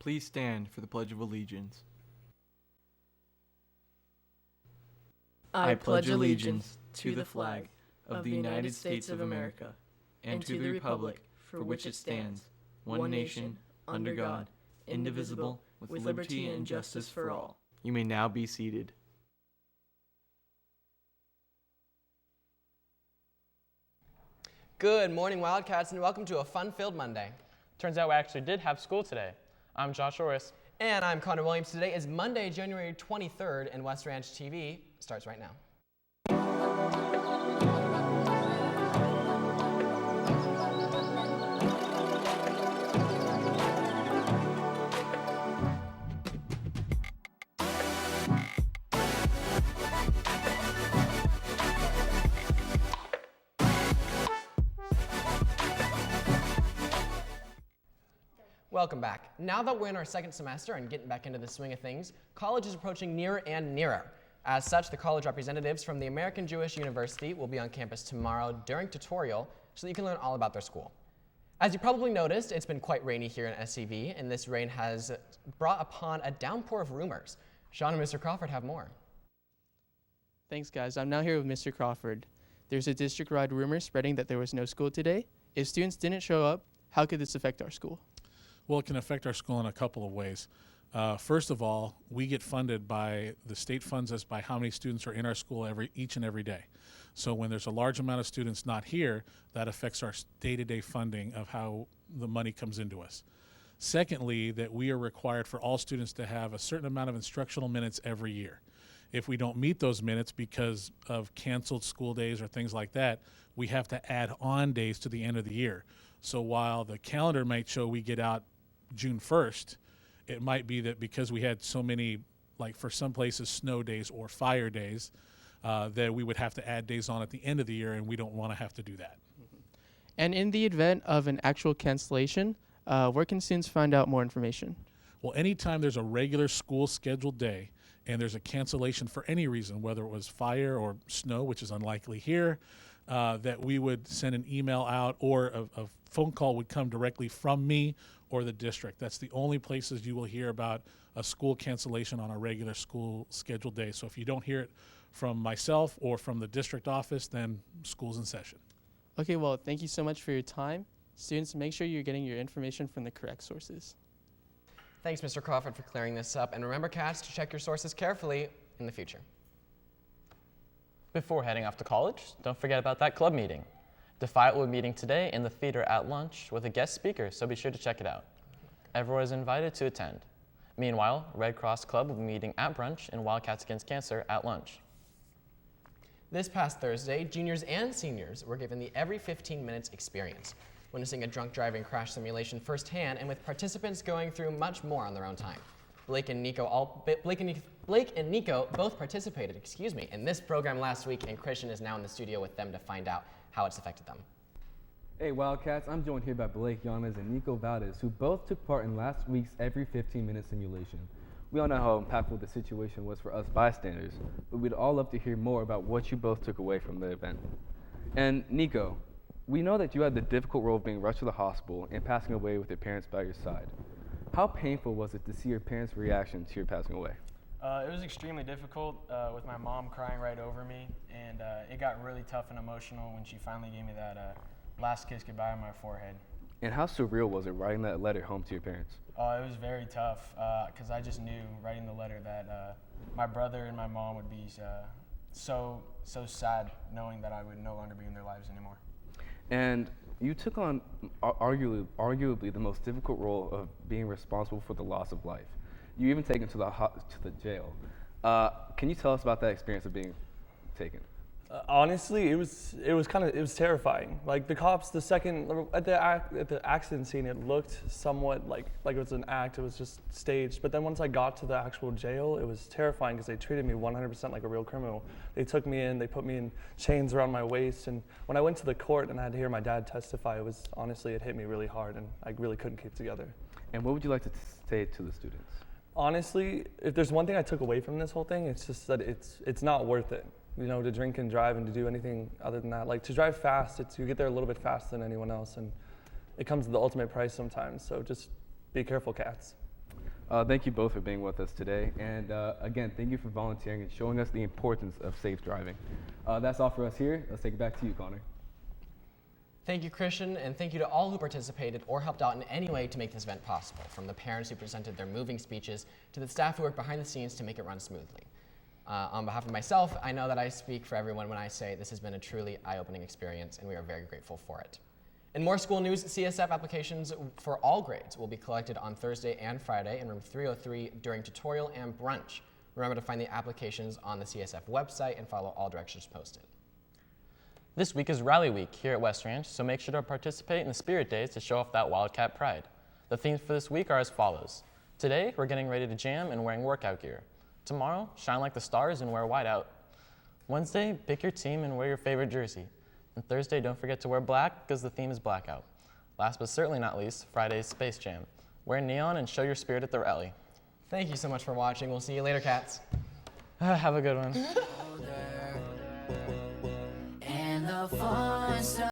Please stand for the Pledge of Allegiance. I pledge allegiance to the flag of the United States of America and to the republic for which it stands, one nation, under God, indivisible, with liberty and justice for all. You may now be seated. Good morning, Wildcats, and welcome to a fun-filled Monday. Turns out we actually did have school today. I'm Josh Orris. And I'm Connor Williams. Today is Monday, January 23rd, and West Ranch TV starts right now. Welcome back. Now that we're in our second semester and getting back into the swing of things, college is approaching nearer and nearer. As such, the college representatives from the American Jewish University will be on campus tomorrow during tutorial so that you can learn all about their school. As you probably noticed, it's been quite rainy here in SCV, and this rain has brought upon a downpour of rumors. Sean and Mr. Crawford have more. Thanks, guys. I'm now here with Mr. Crawford. There's a district-wide rumor spreading that there was no school today. If students didn't show up, how could this affect our school? Well, it can affect our school in a couple of ways. First of all, we get funded by, the state funds us by how many students are in our school each and every day. So when there's a large amount of students not here, that affects our day-to-day funding of how the money comes into us. Secondly, that we are required for all students to have a certain amount of instructional minutes every year. If we don't meet those minutes because of canceled school days or things like that, we have to add on days to the end of the year. So while the calendar might show we get out June 1st, it might be that because we had so many, like for some places, snow days or fire days, that we would have to add days on at the end of the year, and we don't want to have to do that. And in the event of an actual cancellation, where can students find out more information? Well, anytime there's a regular school scheduled day and there's a cancellation for any reason, whether it was fire or snow, which is unlikely here, that we would send an email out, or a phone call would come directly from me or the district. That's the only places you will hear about a school cancellation on a regular school scheduled day. So if you don't hear it from myself or from the district office, then school's in session. Okay, well, thank you so much for your time. Students, make sure you're getting your information from the correct sources. Thanks, Mr. Crawford, for clearing this up. And remember, cats, to check your sources carefully in the future. Before heading off to college, don't forget about that club meeting. Defiant will be meeting today in the theater at lunch with a guest speaker, so be sure to check it out. Everyone is invited to attend. Meanwhile, Red Cross Club will be meeting at brunch in Wildcats Against Cancer at lunch. This past Thursday, juniors and seniors were given the Every 15 Minutes experience, witnessing a drunk driving crash simulation firsthand and with participants going through much more on their own time. Blake and Nico both participated, in this program last week, and Christian is now in the studio with them to find out how it's affected them. Hey Wildcats, I'm joined here by Blake Yanez and Nico Valdez, who both took part in last week's Every 15-Minute simulation. We all know how impactful the situation was for us bystanders, but we'd all love to hear more about what you both took away from the event. And Nico, we know that you had the difficult role of being rushed to the hospital and passing away with your parents by your side. How painful was it to see your parents' reaction to your passing away? It was extremely difficult with my mom crying right over me, and it got really tough and emotional when she finally gave me that last kiss goodbye on my forehead. And how surreal was it writing that letter home to your parents? It was very tough because I just knew writing the letter that my brother and my mom would be so sad knowing that I would no longer be in their lives anymore. And you took on arguably the most difficult role of being responsible for the loss of life. You even taken to the jail. Can you tell us about that experience of being taken? Honestly, it was terrifying. Like the cops, the second at the accident scene, it looked somewhat like it was an act. It was just staged. But then once I got to the actual jail, it was terrifying because they treated me 100% like a real criminal. They took me in, they put me in chains around my waist, and when I went to the court and I had to hear my dad testify, it hit me really hard, and I really couldn't keep it together. And what would you like to say to the students? Honestly, if there's one thing I took away from this whole thing, it's just that it's not worth it. You know, to drink and drive and to do anything other than that. Like to drive fast, you get there a little bit faster than anyone else, and it comes at the ultimate price sometimes. So just be careful, cats. Thank you both for being with us today. And again, thank you for volunteering and showing us the importance of safe driving. That's all for us here. Let's take it back to you, Connor. Thank you, Christian, and thank you to all who participated or helped out in any way to make this event possible, from the parents who presented their moving speeches to the staff who worked behind the scenes to make it run smoothly. On behalf of myself, I know that I speak for everyone when I say this has been a truly eye-opening experience, and we are very grateful for it. In more school news, CSF applications for all grades will be collected on Thursday and Friday in room 303 during tutorial and brunch. Remember to find the applications on the CSF website and follow all directions posted. This week is Rally Week here at West Ranch, so make sure to participate in the Spirit Days to show off that Wildcat pride. The themes for this week are as follows. Today, we're getting ready to jam and wearing workout gear. Tomorrow, shine like the stars and wear white out. Wednesday, pick your team and wear your favorite jersey. And Thursday, don't forget to wear black because the theme is blackout. Last but certainly not least, Friday's Space Jam. Wear neon and show your spirit at the rally. Thank you so much for watching. We'll see you later, cats. Have a good one. And the fun